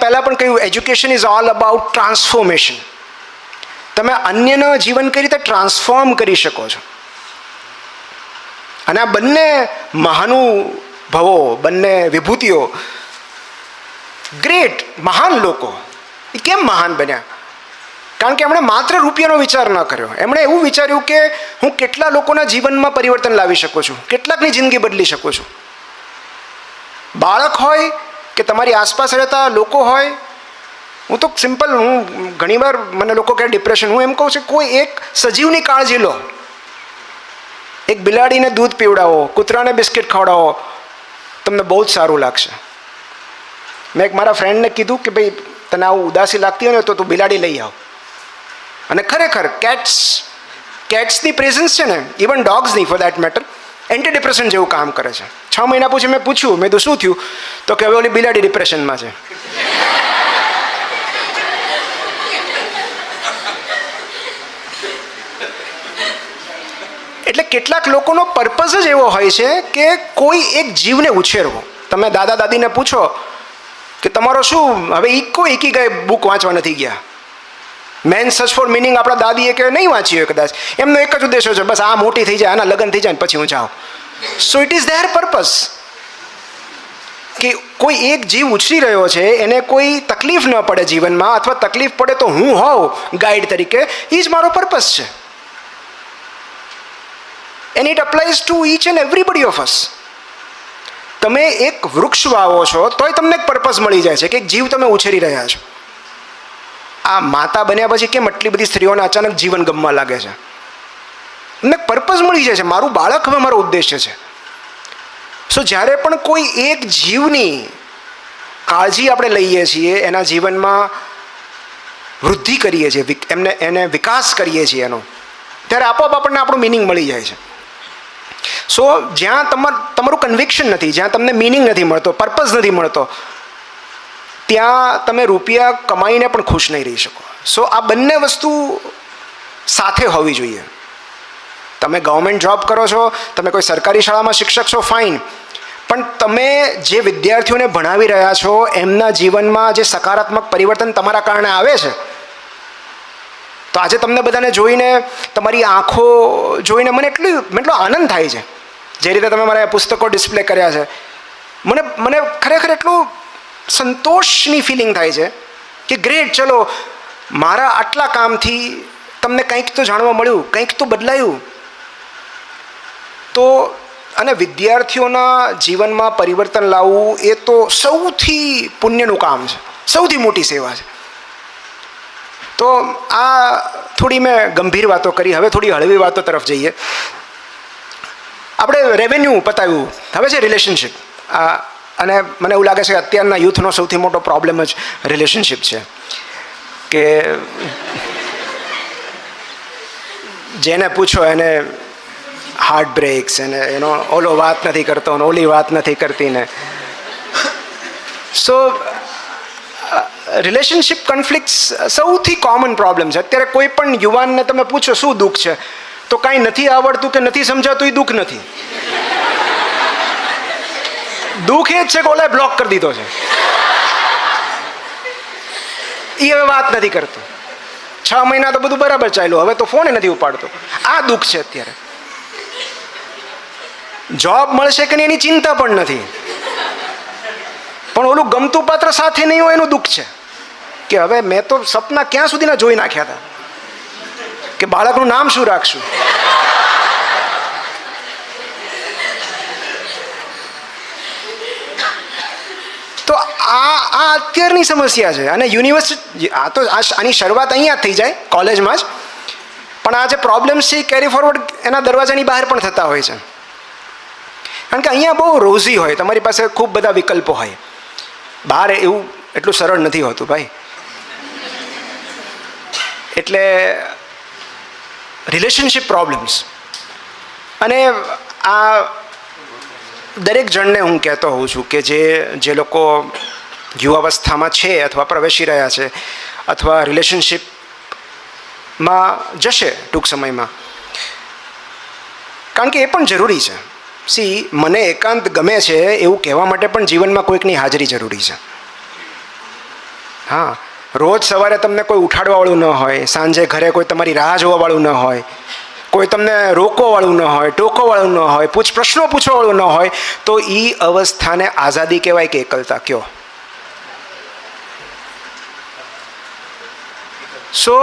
પહેલાં પણ કહ્યું, education is all about transformation. તમે અન્યનું જીવન કઈ રીતે ટ્રાન્સફોર્મ કરી શકો છો. અને આ બંને મહાનુભવો, બંને વિભૂતિઓ, ગ્રેટ મહાન લોકો, એ કેમ મહાન બન્યા? કારણ કે એમણે માત્ર રૂપિયાનો વિચાર ન કર્યો. એમણે એવું વિચાર્યું કે હું કેટલા લોકોના જીવનમાં પરિવર્તન લાવી શકું છું, કેટલાકની જિંદગી બદલી શકું છું. બાળક હોય કે તમારી આસપાસ રહેતા લોકો હોય. હું તો સિમ્પલ, હું ઘણીવાર મને લોકો કહે ડિપ્રેશન, હું એમ કહું છું કોઈ એક સજીવની કાળજી લો. એક બિલાડીને દૂધ પીવડાવો, કૂતરાને બિસ્કિટ ખવડાવો, તમને બહુ જ સારું લાગશે. મેં એક મારા ફ્રેન્ડને કીધું કે ભાઈ તને આવું ઉદાસી લાગતી હોય ને તો તું બિલાડી લઈ આવ. અને ખરેખર કેટ્સની પ્રેઝન્સ છે ને, ઇવન ડોગ્સની for that matter, anti depression જેવું કામ કરે છે. 6 મહિના પછી મેં પૂછ્યું, મેં તો શું થયું? તો કે હવે ઓલી બિલાડી ડિપ્રેશનમાં છે. એટલે કેટલાક લોકોનો પર્પઝ જ એવો હોય છે કે કોઈ એક જીવને ઉછેરવો. તમે દાદા દાદીને પૂછો કે તમારો શું, હવે એકી ગઈ બુક વાંચવા નથી ગયા. મેન સર્ચ ફોર મિનિંગ આપણા દાદીએ કે નહીં વાંચી હોય કદાચ. એમનો એક જ ઉદ્દેશ છે, બસ આ મોટી થઈ જાય, આના લગ્ન થઈ જાય ને પછી હું જાઉં. So it is there purpose કે કોઈ એક જીવ ઉછરી રહ્યો છે, એને કોઈ તકલીફ ન પડે જીવનમાં, અથવા તકલીફ પડે તો હું હોઉં ગાઈડ તરીકે. એ જ મારો પર્પઝ છે. And it applies to each and everybody of us. તમે એક વૃક્ષ વાવો છો તોય તમને એક પર્પઝ મળી જાય છે કે એક જીવ તમે ઉછેરી રહ્યા છો. આ માતા બન્યા પછી કેમ આટલી બધી સ્ત્રીઓને અચાનક જીવન ગમવા લાગે છે? એમને પર્પઝ મળી જાય છે, મારું બાળક હવે મારો ઉદ્દેશ્ય છે. સો જ્યારે પણ કોઈ એક જીવની કાળજી આપણે લઈએ છીએ, એના જીવનમાં વૃદ્ધિ કરીએ છીએ, એને વિકાસ કરીએ છીએ એનો, ત્યારે આપોઆપ આપણને આપણું મિનિંગ મળી જાય છે. સો જ્યાં તમારું કન્વિક્શન નથી, જ્યાં તમને મિનિંગ નથી મળતો, પર્પઝ નથી મળતો, ત્યાં તમે રૂપિયા કમાઈને પણ ખુશ નહીં રહી શકો. સો આ બંને વસ્તુ સાથે હોવી જોઈએ. તમે ગવર્મેન્ટ જોબ કરો છો, તમે કોઈ સરકારી શાળામાં શિક્ષક છો, ફાઇન, પણ તમે જે વિદ્યાર્થીઓને ભણાવી રહ્યા છો એમના જીવનમાં જે સકારાત્મક પરિવર્તન તમારા કારણે આવે છે, તો આજે તમને બધાને જોઈને, તમારી આંખો જોઈને મને એટલો આનંદ થાય છે. જે રીતે તમે મારા પુસ્તકો ડિસ્પ્લે કર્યા છે, મને ખરેખર એટલું સંતોષની ફિલિંગ થાય છે કે ગ્રેટ, ચલો મારા આટલા કામથી તમને કંઈક તો જાણવા મળ્યું, કંઈક તો બદલાયું. તો અને વિદ્યાર્થીઓના જીવનમાં પરિવર્તન લાવવું એ તો સૌથી પુણ્યનું કામ છે, સૌથી મોટી સેવા છે. તો આ થોડી મેં ગંભીર વાતો કરી, હવે થોડી હળવી વાતો તરફ જઈએ. આપણે રેવન્યુ પતાવ્યું, હવે છે રિલેશનશિપ. અને મને એવું લાગે છે કે અત્યારના યુથનો સૌથી મોટો પ્રોબ્લેમ જ રિલેશનશિપ છે. કે જેને પૂછો એને હાર્ટ બ્રેક્સ, અને એનો ઓલો વાત નથી કરતો અને ઓલી વાત નથી કરતી ને. સો રિલેશનશિપ કન્ફ્લિક્ટ્સ સૌથી કોમન પ્રોબ્લેમ છે. અત્યારે કોઈ પણ યુવાનને તમે પૂછો શું દુઃખ છે, તો કાંઈ નથી આવડતું કે નથી સમજાતું એ દુઃખ નથી. દુઃખ એ જ છે કે ઓલાએ બ્લોક કરી દીધો છે, એ હવે વાત નથી કરતો. 6 મહિના તો બધું બરાબર ચાલ્યું, હવે તો ફોન નથી ઉપાડતો. આ દુઃખ છે અત્યારે. જોબ મળશે કે નહીં એની ચિંતા પણ નથી, પણ ઓલું ગમતું પાત્ર સાથે નહીં હોય એનું દુઃખ છે કે હવે મેં તો સપના ક્યાં સુધીના જોઈ નાખ્યા હતા કે બાળકનું નામ શું રાખશું. તો આ અત્યારની સમસ્યા છે. અને યુનિવર્સિટી, આની શરૂઆત અહીંયા થઈ જાય કોલેજમાં જ, પણ આ જે પ્રોબ્લેમ્સ છે એ કેરી ફોરવર્ડ એના દરવાજાની બહાર પણ થતા હોય છે. કારણ કે અહીંયા બહુ રોઝી હોય, તમારી પાસે ખૂબ બધા વિકલ્પો હોય. બહાર એવું એટલું સરળ નથી હોતું ભાઈ. એટલે રિલેશનશિપ પ્રોબ્લેમ્સ, અને આ દરેક જણને હું કહેતો હોઉં છું કે જે લોકો યુવાવસ્થામાં છે અથવા પ્રવેશી રહ્યા છે અથવા રિલેશનશિપમાં જશે ટૂંક સમયમાં, કારણ કે એ પણ જરૂરી છે. મને એકાંત ગમે છે એવું કહેવા માટે પણ જીવનમાં કોઈકની હાજરી જરૂરી છે. હા, રોજ સવારે તમને કોઈ ઉઠાડવાવાળું ન હોય, સાંજે ઘરે કોઈ તમારી રાહ જોવાવાળું ન હોય, કોઈ તમને રોકવાવાળું ન હોય, ટોકવાવાળું ન હોય, પ્રશ્નો પૂછવાવાળું ન હોય, તો એ અવસ્થાને આઝાદી કહેવાય કે એકલતા કયો? સો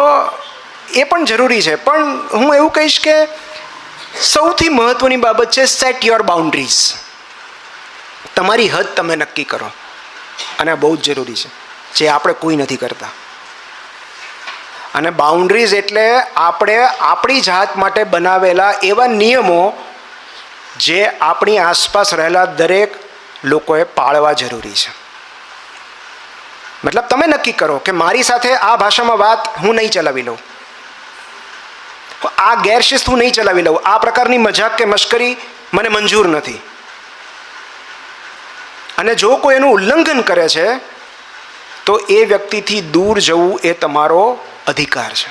એ પણ જરૂરી છે. પણ હું એવું કહીશ કે સૌથી મહત્વની બાબત છે સેટ યોર બાઉન્ડ્રીઝ. તમારી હદ તમે નક્કી કરો, અને આ બહુ જ જરૂરી છે, જે આપણે કોઈ નથી કરતા. અને બાઉન્ડ્રીઝ એટલે આપણે આપણી જાત માટે બનાવેલા એવા નિયમો જે આપણી આસપાસ રહેલા દરેક લોકોએ પાળવા જરૂરી છે. મતલબ તમે નક્કી કરો કે મારી સાથે આ ભાષામાં વાત હું નહીં ચલાવી લઉં, આ ગેરશિસ્ત હું નહીં ચલાવી લઉં, આ પ્રકારની મજાક કે મશ્કરી મને મંજૂર નથી. અને જો કોઈ એનું ઉલ્લંઘન કરે છે તો એ વ્યક્તિથી દૂર જવું એ તમારો અધિકાર છે.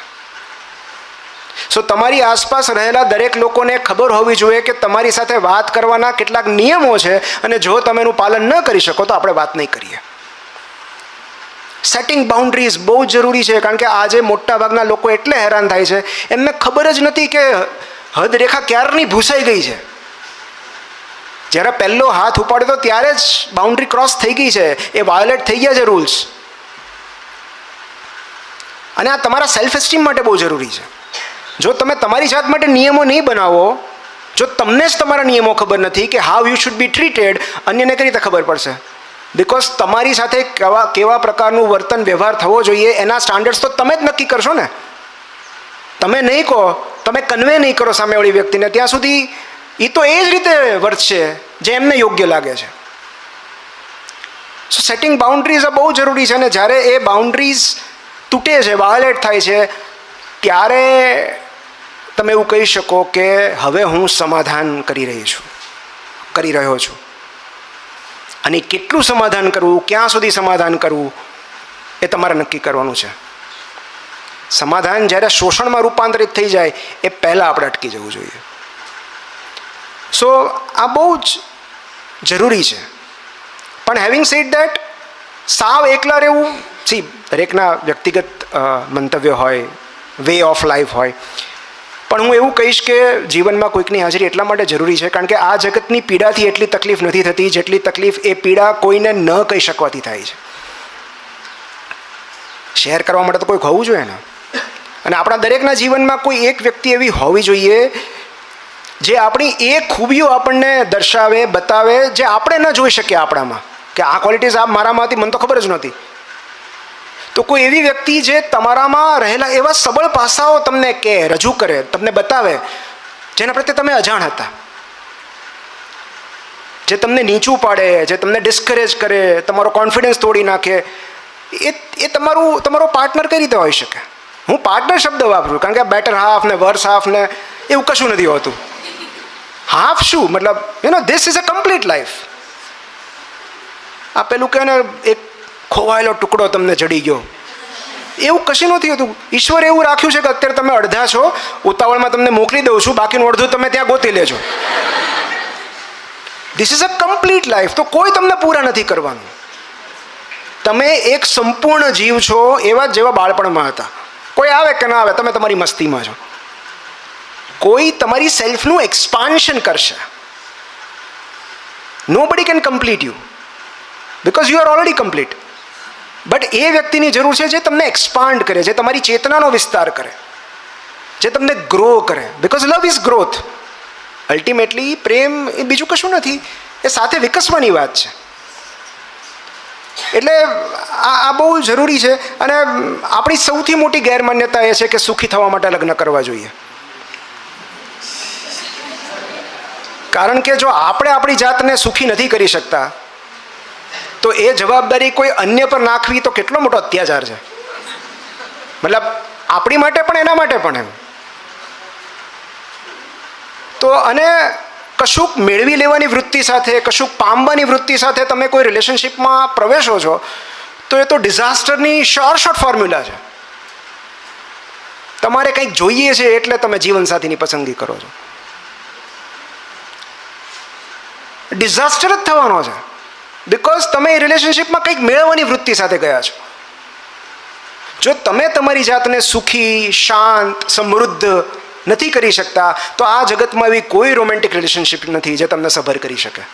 સો તમારી આસપાસ રહેલા દરેક લોકોને ખબર હોવી જોઈએ કે તમારી સાથે વાત કરવાના કેટલાક નિયમો છે, અને જો તમે એનું પાલન ન કરી શકો તો આપણે વાત નહીં કરીએ. સેટિંગ બાઉન્ડ્રીઝ બહુ જ જરૂરી છે, કારણ કે આજે મોટાભાગના લોકો એટલે હેરાન થાય છે, એમને ખબર જ નથી કે હદ રેખા ક્યારની ભૂસાઈ ગઈ છે. જ્યારે પહેલો હાથ ઉપાડ્યો તો ત્યારે જ બાઉન્ડ્રી ક્રોસ થઈ ગઈ છે, એ વાયોલેટ થઈ ગયા છે રૂલ્સ. અને આ તમારા સેલ્ફ એસ્ટીમ માટે બહુ જરૂરી છે. જો તમે તમારી જાત માટે નિયમો નહીં બનાવો, જો તમને જ તમારા નિયમો ખબર નથી કે how you should be treated, અન્યને કઈ રીતે ખબર પડશે? બિકોઝ તમારી સાથે કેવા પ્રકારનું વર્તન વ્યવહાર થવો જોઈએ એના સ્ટાન્ડર્ડ્સ તો તમે જ નક્કી કરશો ને. તમે નહીં કહો, તમે કન્વે નહીં કરો સામેવાળી વ્યક્તિને, ત્યાં સુધી એ તો એ જ રીતે વર્તશે જે એમને યોગ્ય લાગે છે. સો સેટિંગ બાઉન્ડ્રીઝ બહુ જરૂરી છે. અને જ્યારે એ બાઉન્ડ્રીઝ તૂટે છે, વાયોલેટ થાય છે, ત્યારે તમે એવું કહી શકો કે હવે હું સમાધાન કરી રહ્યો છું. અને કેટલું સમાધાન કરવું, ક્યાં સુધી સમાધાન કરવું, એ તમારે નક્કી કરવાનું છે. સમાધાન જ્યારે શોષણમાં રૂપાંતરિત થઈ જાય એ પહેલાં આપણે અટકી જવું જોઈએ. સો આ બહુ જ જરૂરી છે. પણ હેવિંગ સેડ દેટ, સાવ એકલા રહેવું, દરેકના વ્યક્તિગત મંતવ્ય હોય, વે ઓફ લાઈફ હોય, પણ હું એવું કહીશ કે જીવનમાં કોઈકની હાજરી એટલા માટે જરૂરી છે કારણ કે આ જગતની પીડાથી એટલી તકલીફ નથી થતી જેટલી તકલીફ એ પીડા કોઈને ન કહી શકવાથી થાય છે. શેર કરવા માટે તો કોઈક હોવું જોઈએ ને. અને આપણા દરેકના જીવનમાં કોઈ એક વ્યક્તિ એવી હોવી જોઈએ જે આપણી એ ખૂબીઓ આપણને દર્શાવે, બતાવે, જે આપણે ન જોઈ શકીએ આપણામાં, કે આ ક્વોલિટીઝ આ મારામાં હતી, મને તો ખબર જ નહોતી. તો કોઈ એવી વ્યક્તિ જે તમારામાં રહેલા એવા સબળ પાસાઓ તમને કે રજૂ કરે, તમને બતાવે, જેના પ્રત્યે તમે અજાણ હતા, જે તમને નીચું પાડે, જે તમને ડિસ્કરેજ કરે, તમારો કોન્ફિડન્સ તોડી નાખે, એ તમારો પાર્ટનર કઈ રીતે હોઈ શકે? હું પાર્ટનર શબ્દ વાપરું કારણ કે બેટર હાફ ને વર્સ હાફ ને એવું કશું નથી હોતું. હાફ શું મતલબ, this is a complete life. આ પેલું કહે ને એક ખોવાયેલો ટુકડો તમને જડી ગયો, એવું કશું નથી હોતું. ઈશ્વરે એવું રાખ્યું છે કે અત્યારે તમે અડધા છો, ઉતાવળમાં તમને મોકલી દઉં છું, બાકીનું અડધું તમે ત્યાં ગોતી લેજો. This is a complete life. તો કોઈ તમને પૂરા નથી કરવાનું. તમે એક સંપૂર્ણ જીવ છો, એવા જેવા બાળપણમાં હતા. કોઈ આવે કે ના આવે, તમે તમારી મસ્તીમાં છો. કોઈ તમારી સેલ્ફનું એક્સપાન્શન કરશે. Nobody can complete you because you are already complete. But એ વ્યક્તિની જરૂર છે જે તમને એક્સપાન્ડ કરે, જે તમારી ચેતનાનો વિસ્તાર કરે, જે તમને ગ્રો કરે. Because love is growth. Ultimately પ્રેમ એ બીજું કશું નથી, એ સાથે વિકસવાની વાત છે. એટલે આ બહુ જરૂરી છે. અને આપણી સૌથી મોટી ગેરમાન્યતા એ છે કે સુખી થવા માટે લગ્ન કરવા જોઈએ. કારણ કે જો આપણે આપણી જાતને સુખી નથી કરી શકતા તો એ જવાબદારી કોઈ અન્ય પર નાખવી તો કેટલો મોટો અત્યાચાર છે. મતલબ આપણી માટે પણ એના માટે પણ એમ. તો અને કશુંક મેળવી લેવાની વૃત્તિ સાથે, કશુંક પામવાની વૃત્તિ સાથે તમે કોઈ રિલેશનશિપમાં પ્રવેશો છો તો એ તો ડિઝાસ્ટરની શોર્ટ ફોર્મ્યુલા છે. તમારે કંઈક જોઈએ છે એટલે તમે જીવનસાથીની પસંદગી કરો છો. ડિઝાસ્ટર જ થવાનો છે બિકોઝ તમે એ રિલેશનશિપમાં કંઈક મેળવવાની વૃત્તિ સાથે ગયા છો. જો તમે તમારી જાતને સુખી, શાંત, સમૃદ્ધ નથી કરી શકતા તો આ જગતમાં એવી કોઈ રોમેન્ટિક રિલેશનશિપ નથી જે તમને સભર કરી શકે.